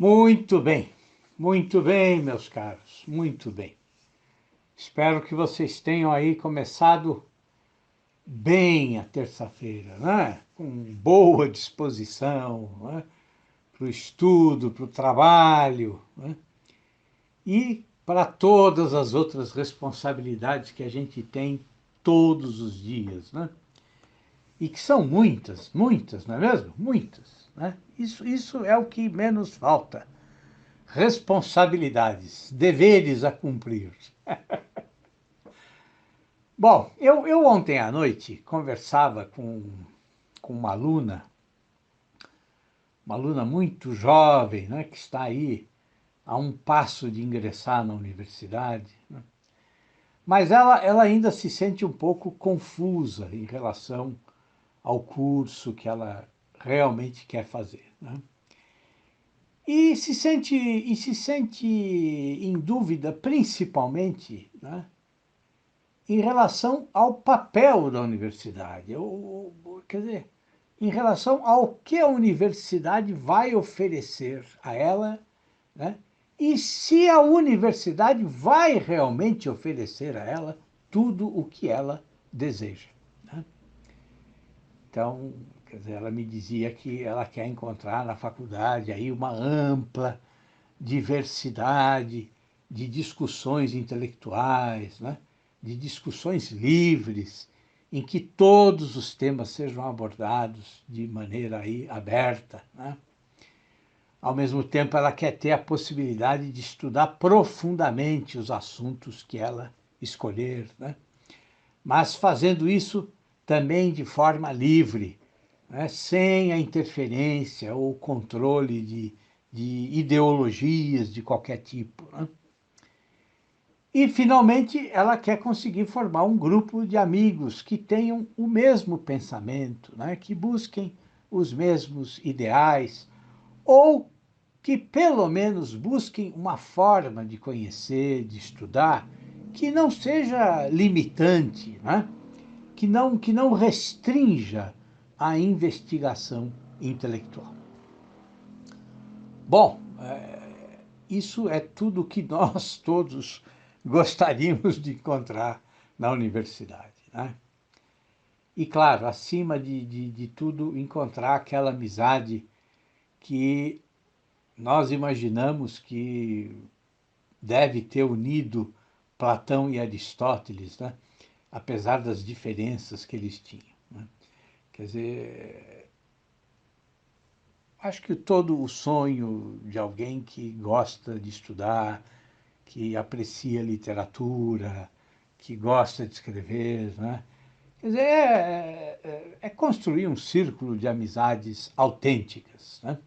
Muito bem, meus caros, muito bem. Espero que vocês tenham aí começado bem a terça-feira, né? Com boa disposição, né? Para o estudo, para o trabalho, né? E para todas as outras responsabilidades que a gente tem todos os dias, né? E que são muitas, muitas, não é mesmo? Muitas, né? Isso é o que menos falta. Responsabilidades, deveres a cumprir. Bom, eu ontem à noite conversava com uma aluna muito jovem, né, que está aí a um passo de ingressar na universidade, né? Mas ela ainda se sente um pouco confusa em relação ao curso que ela realmente quer fazer, né? E se sente em dúvida, principalmente, né, em relação ao papel da universidade, quer dizer, em relação ao que a universidade vai oferecer a ela, né? E se a universidade vai realmente oferecer a ela tudo o que ela deseja, né? Então, quer dizer, ela me dizia que ela quer encontrar na faculdade aí uma ampla diversidade de discussões intelectuais, né? De discussões livres, em que todos os temas sejam abordados de maneira aí aberta, né? Ao mesmo tempo, ela quer ter a possibilidade de estudar profundamente os assuntos que ela escolher, né? Mas fazendo isso também de forma livre, né? Sem a interferência ou controle de ideologias de qualquer tipo, né? E, finalmente, ela quer conseguir formar um grupo de amigos que tenham o mesmo pensamento, né? Que busquem os mesmos ideais, ou que, pelo menos, busquem uma forma de conhecer, de estudar, que não seja limitante, né? Que não restrinja a investigação intelectual. Bom, isso é tudo que nós todos gostaríamos de encontrar na universidade, né? E, claro, acima de tudo, encontrar aquela amizade que nós imaginamos que deve ter unido Platão e Aristóteles, né? Apesar das diferenças que eles tinham, né? Quer dizer, acho que todo o sonho de alguém que gosta de estudar, que aprecia literatura, que gosta de escrever, né? Quer dizer, é construir um círculo de amizades autênticas, né?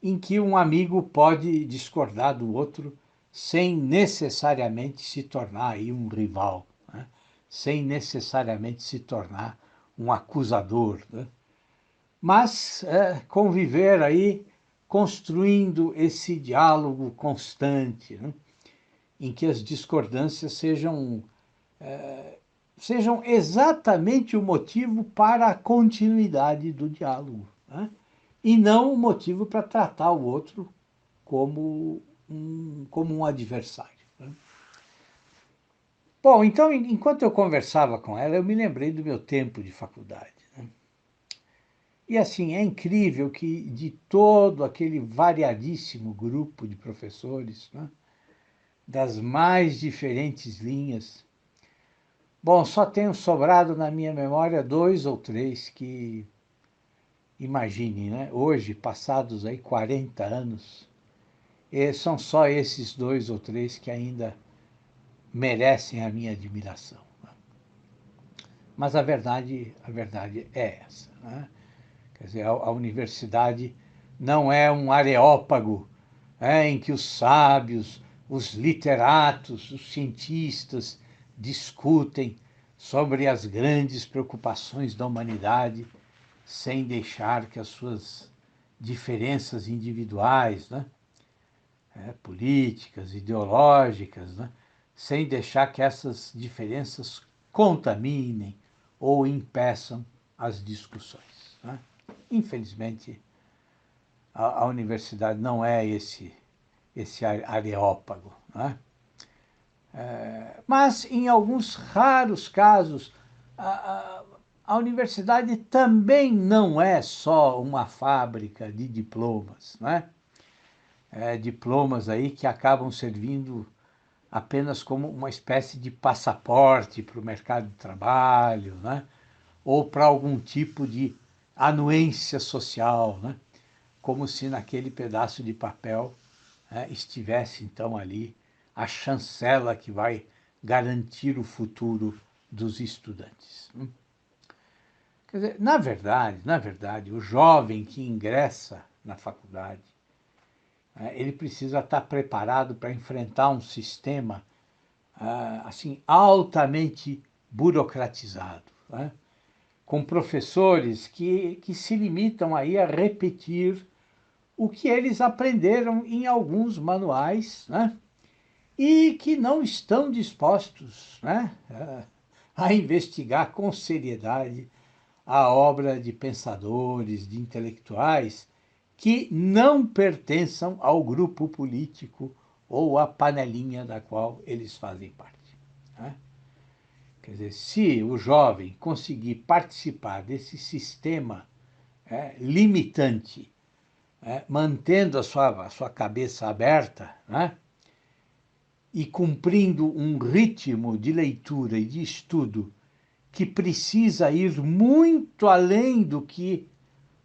Em que um amigo pode discordar do outro sem necessariamente se tornar aí um rival, né? Sem necessariamente se tornar um acusador, né? Mas conviver aí construindo esse diálogo constante, né? Em que as discordâncias sejam exatamente o motivo para a continuidade do diálogo, né? E não o motivo para tratar o outro como um adversário, né? Bom, então, enquanto eu conversava com ela, eu me lembrei do meu tempo de faculdade, né? E assim, é incrível que de todo aquele variadíssimo grupo de professores, né, das mais diferentes linhas, bom, só tenho sobrado na minha memória dois ou três que, imagine, né, hoje, passados aí 40 anos, são só esses dois ou três que ainda merecem a minha admiração, né? Mas a verdade é essa, né? Quer dizer, a universidade não é um areópago, em que os sábios, os literatos, os cientistas discutem sobre as grandes preocupações da humanidade, sem deixar que as suas diferenças individuais, né, políticas, ideológicas, né, sem deixar que essas diferenças contaminem ou impeçam as discussões, né? Infelizmente, a universidade não é esse areópago, né? Mas, em alguns raros casos, a universidade também não é só uma fábrica de diplomas, né? Diplomas aí que acabam servindo apenas como uma espécie de passaporte para o mercado de trabalho, né? Ou para algum tipo de anuência social, né? Como se naquele pedaço de papel estivesse, então, ali a chancela que vai garantir o futuro dos estudantes. Quer dizer, na verdade, o jovem que ingressa na faculdade, ele precisa estar preparado para enfrentar um sistema assim altamente burocratizado, né? Com professores que se limitam aí a repetir o que eles aprenderam em alguns manuais, né? E que não estão dispostos, né, a investigar com seriedade a obra de pensadores, de intelectuais que não pertençam ao grupo político ou à panelinha da qual eles fazem parte, né? Quer dizer, se o jovem conseguir participar desse sistema limitante, mantendo a sua cabeça aberta, né, e cumprindo um ritmo de leitura e de estudo que precisa ir muito além do que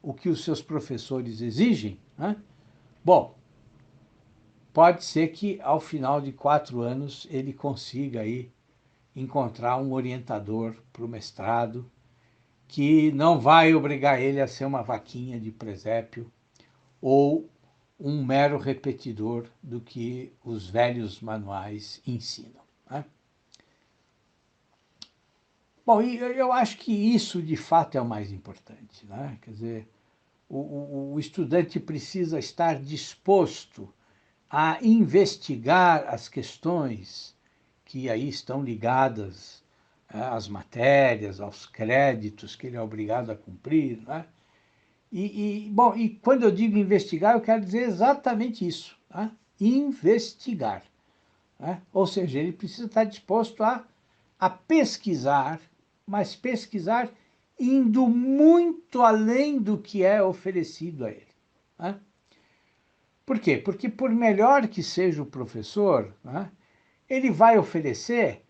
o que os seus professores exigem, né? Bom, pode ser que ao final de 4 anos ele consiga aí encontrar um orientador para o mestrado que não vai obrigar ele a ser uma vaquinha de presépio ou um mero repetidor do que os velhos manuais ensinam, né? Bom, e eu acho que isso de fato é o mais importante, né? Quer dizer, o estudante precisa estar disposto a investigar as questões que aí estão ligadas às matérias, aos créditos que ele é obrigado a cumprir, né? Bom, e quando eu digo investigar, eu quero dizer exatamente isso, tá? Investigar, né? Ou seja, ele precisa estar disposto a pesquisar, mas pesquisar indo muito além do que é oferecido a ele, né? Por quê? Porque por melhor que seja o professor, né, ele vai oferecer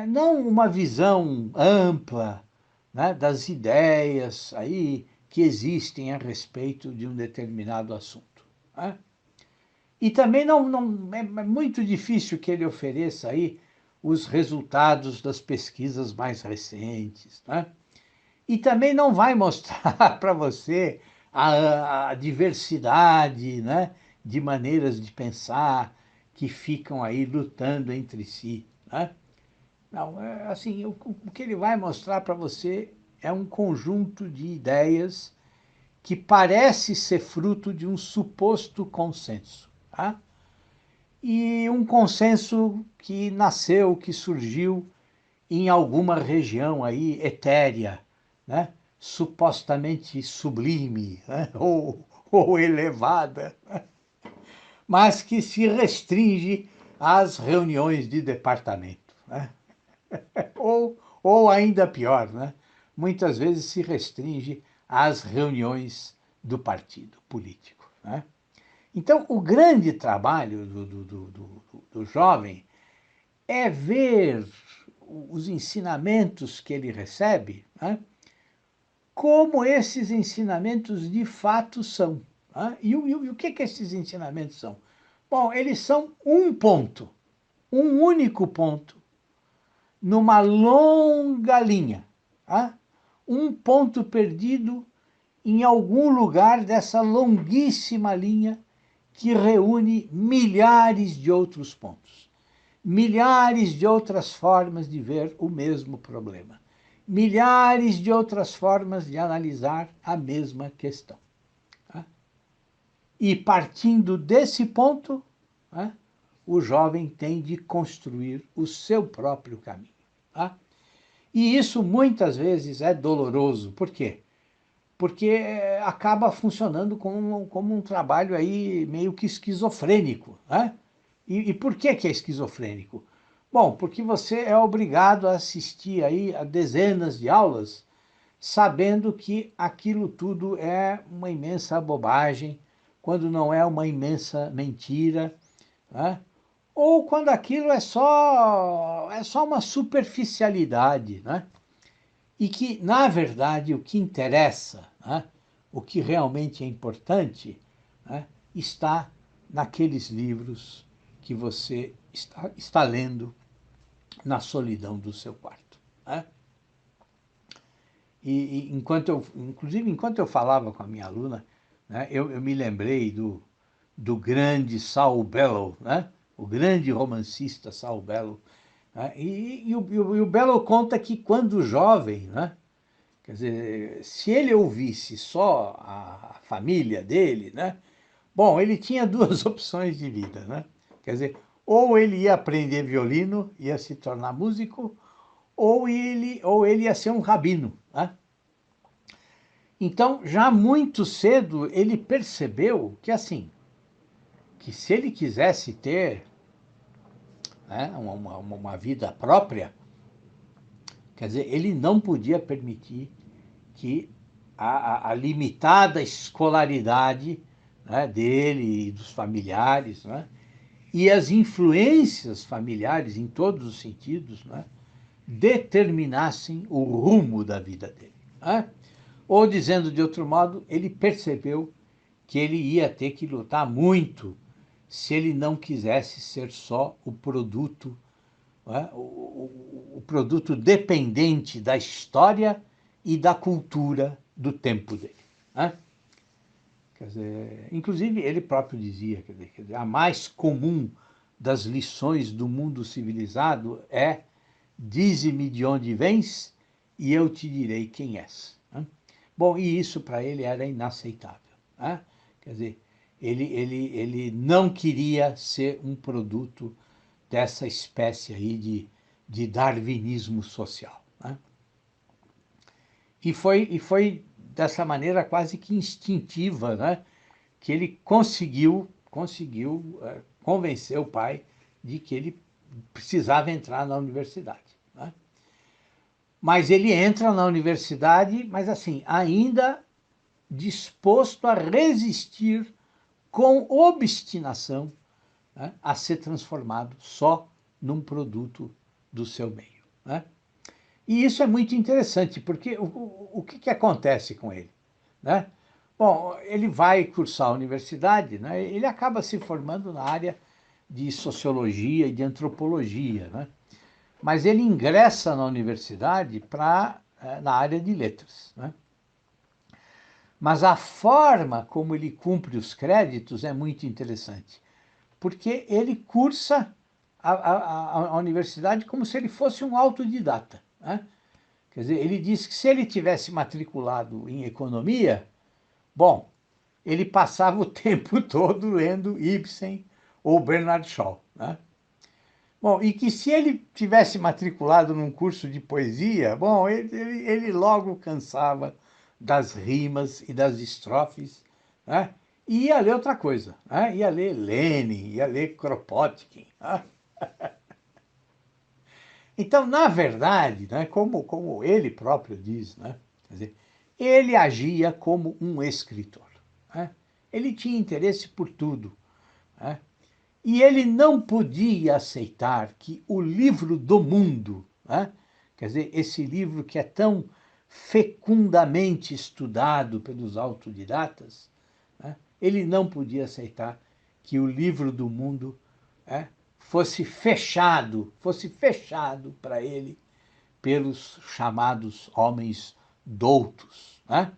não uma visão ampla, né, das ideias aí que existem a respeito de um determinado assunto, né? E também não é muito difícil que ele ofereça aí os resultados das pesquisas mais recentes, né? E também não vai mostrar para você a diversidade, né, de maneiras de pensar que ficam aí lutando entre si, né? Não, assim, o que ele vai mostrar para você é um conjunto de ideias que parece ser fruto de um suposto consenso, tá? E um consenso que nasceu, que surgiu em alguma região aí etérea, né? Supostamente sublime, né? Ou elevada, mas que se restringe às reuniões de departamento, né? Ou ainda pior, né? Muitas vezes se restringe às reuniões do partido político, né? Então, o grande trabalho do jovem é ver os ensinamentos que ele recebe, né, como esses ensinamentos de fato são, né? E o que esses ensinamentos são? Bom, eles são um ponto, um único ponto, numa longa linha, tá? Um ponto perdido em algum lugar dessa longuíssima linha que reúne milhares de outros pontos, milhares de outras formas de ver o mesmo problema, milhares de outras formas de analisar a mesma questão, tá? E partindo desse ponto, tá, o jovem tem de construir o seu próprio caminho, tá? E isso muitas vezes é doloroso. Por quê? porque acaba funcionando como um trabalho aí meio que esquizofrênico, né? E por que é esquizofrênico? Bom, porque você é obrigado a assistir aí a dezenas de aulas, sabendo que aquilo tudo é uma imensa bobagem, quando não é uma imensa mentira, né? Ou quando aquilo é só uma superficialidade, né? E que, na verdade, o que interessa, né, o que realmente é importante, né, está naqueles livros que você está lendo na solidão do seu quarto. Né? Inclusive, enquanto eu falava com a minha aluna, né, eu me lembrei do grande Saul Bellow, né, o grande romancista Saul Bellow. Né, e o Bellow conta que, quando jovem, né, quer dizer, se ele ouvisse só a família dele, né? Bom, ele tinha duas opções de vida, né? Quer dizer, ou ele ia aprender violino, ia se tornar músico, ou ele ia ser um rabino, né? Então, já muito cedo, ele percebeu que, assim, que se ele quisesse ter, né, uma vida própria, quer dizer, ele não podia permitir que a limitada escolaridade, né, dele e dos familiares, né, e as influências familiares em todos os sentidos, né, determinassem o rumo da vida dele. Né? Ou, dizendo de outro modo, ele percebeu que ele ia ter que lutar muito se ele não quisesse ser só o produto, né, o produto dependente da história e da cultura do tempo dele. Né? Quer dizer, inclusive, ele próprio dizia, quer dizer, a mais comum das lições do mundo civilizado é: dize-me de onde vens e eu te direi quem és. Né? Bom, e isso para ele era inaceitável. Né? Quer dizer, ele não queria ser um produto dessa espécie aí de darwinismo social. Né? E foi dessa maneira quase que instintiva, né, que ele conseguiu convencer o pai de que ele precisava entrar na universidade. Né? Mas ele entra na universidade, mas assim, ainda disposto a resistir com obstinação, né, a ser transformado só num produto do seu meio. Né? E isso é muito interessante, porque o que acontece com ele? Né? Bom, ele vai cursar a universidade, né? Ele acaba se formando na área de sociologia e de antropologia, né? Mas ele ingressa na universidade na área de letras. Né? Mas a forma como ele cumpre os créditos é muito interessante, porque ele cursa a universidade como se ele fosse um autodidata. Né? Quer dizer, ele disse que se ele tivesse matriculado em economia, bom, ele passava o tempo todo lendo Ibsen ou Bernard Shaw. Né? Bom, e que se ele tivesse matriculado num curso de poesia, bom, ele logo cansava das rimas e das estrofes, né? E ia ler outra coisa, né? Ia ler Lenin, ia ler Kropotkin. Né? Então, na verdade, né, como ele próprio diz, né, quer dizer, ele agia como um escritor. Né? Ele tinha interesse por tudo. Né? E ele não podia aceitar que o livro do mundo, né, quer dizer, esse livro que é tão fecundamente estudado pelos autodidatas, né, ele não podia aceitar que o livro do mundo, né, fosse fechado para ele pelos chamados homens doutos, né?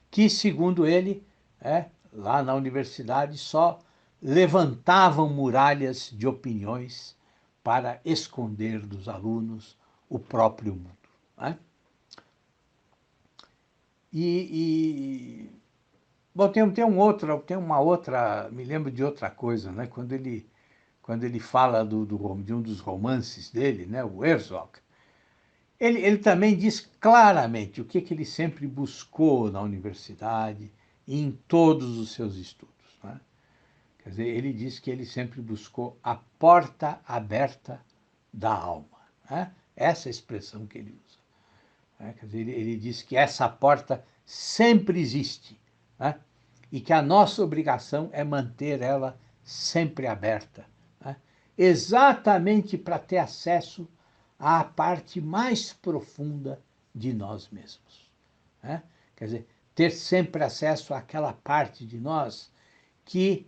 Que, segundo ele, lá na universidade, só levantavam muralhas de opiniões para esconder dos alunos o próprio mundo. Né? Bom, tem uma outra, me lembro de outra coisa, né? Quando ele fala de um dos romances dele, né? O Herzog, Ele também diz claramente o que ele sempre buscou na universidade e em todos os seus estudos, né? Quer dizer, ele diz que ele sempre buscou a porta aberta da alma, né? Essa é a expressão que ele usa, né? Quer dizer, ele diz que essa porta sempre existe, né? E que a nossa obrigação é manter ela sempre aberta, né? Exatamente para ter acesso à parte mais profunda de nós mesmos, né? Quer dizer, ter sempre acesso àquela parte de nós que,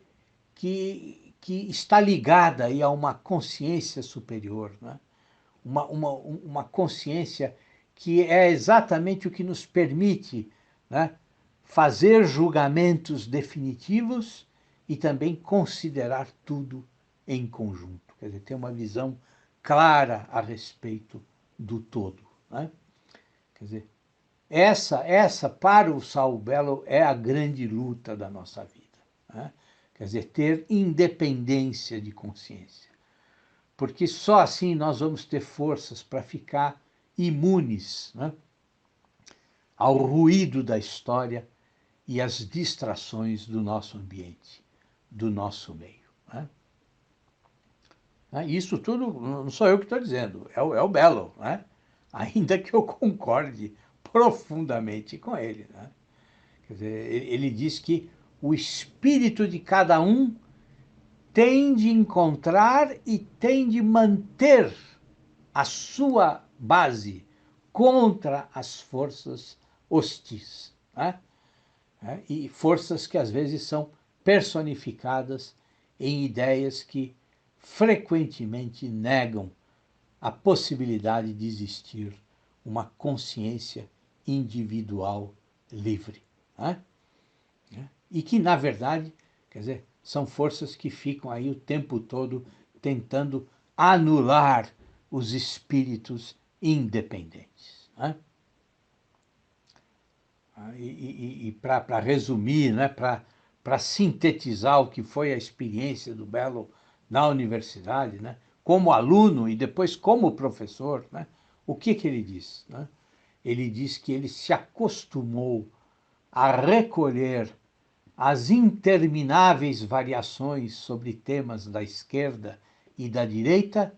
que está ligada aí a uma consciência superior, né? Uma consciência que é exatamente o que nos permite, né, fazer julgamentos definitivos e também considerar tudo em conjunto. Quer dizer, ter uma visão clara a respeito do todo, né? Quer dizer, essa para o Saul Bellow é a grande luta da nossa vida, né? Quer dizer, ter independência de consciência, porque só assim nós vamos ter forças para ficar imunes, né, ao ruído da história e às distrações do nosso ambiente, do nosso meio, né? Isso tudo não sou eu que estou dizendo, é o Bellow, né? Ainda que eu concorde profundamente com ele, né? Quer dizer, ele diz que o espírito de cada um tem de encontrar e tem de manter a sua base contra as forças hostis, né? E forças que às vezes são personificadas em ideias que frequentemente negam a possibilidade de existir uma consciência individual livre, né? E que, na verdade, quer dizer, são forças que ficam aí o tempo todo tentando anular os espíritos independentes, né? E para resumir, né, para sintetizar o que foi a experiência do Bellow na universidade, né, como aluno e depois como professor, né, o que ele diz, né? Ele diz que ele se acostumou a recolher as intermináveis variações sobre temas da esquerda e da direita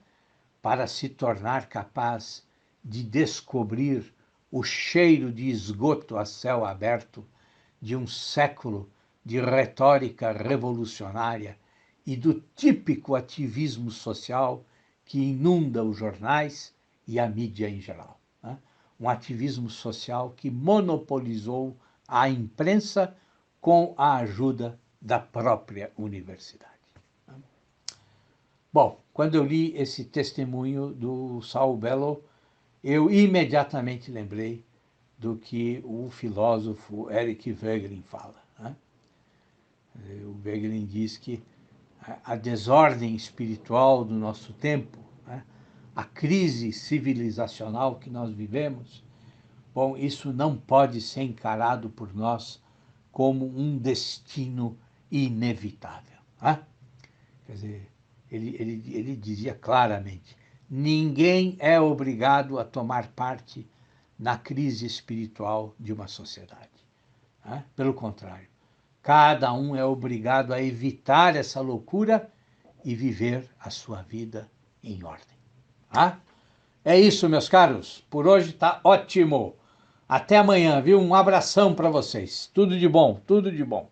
para se tornar capaz de descobrir o cheiro de esgoto a céu aberto de um século de retórica revolucionária e do típico ativismo social que inunda os jornais e a mídia em geral, né? Um ativismo social que monopolizou a imprensa com a ajuda da própria universidade. Bom, quando eu li esse testemunho do Saul Bellow, eu imediatamente lembrei do que o filósofo Eric Voegelin fala, né? O Voegelin diz que a desordem espiritual do nosso tempo, né, a crise civilizacional que nós vivemos, bom, isso não pode ser encarado por nós como um destino inevitável, né? Quer dizer, ele dizia claramente, ninguém é obrigado a tomar parte na crise espiritual de uma sociedade, né? Pelo contrário, cada um é obrigado a evitar essa loucura e viver a sua vida em ordem, tá? É isso, meus caros. Por hoje tá ótimo. Até amanhã, viu? Um abração para vocês. Tudo de bom, tudo de bom.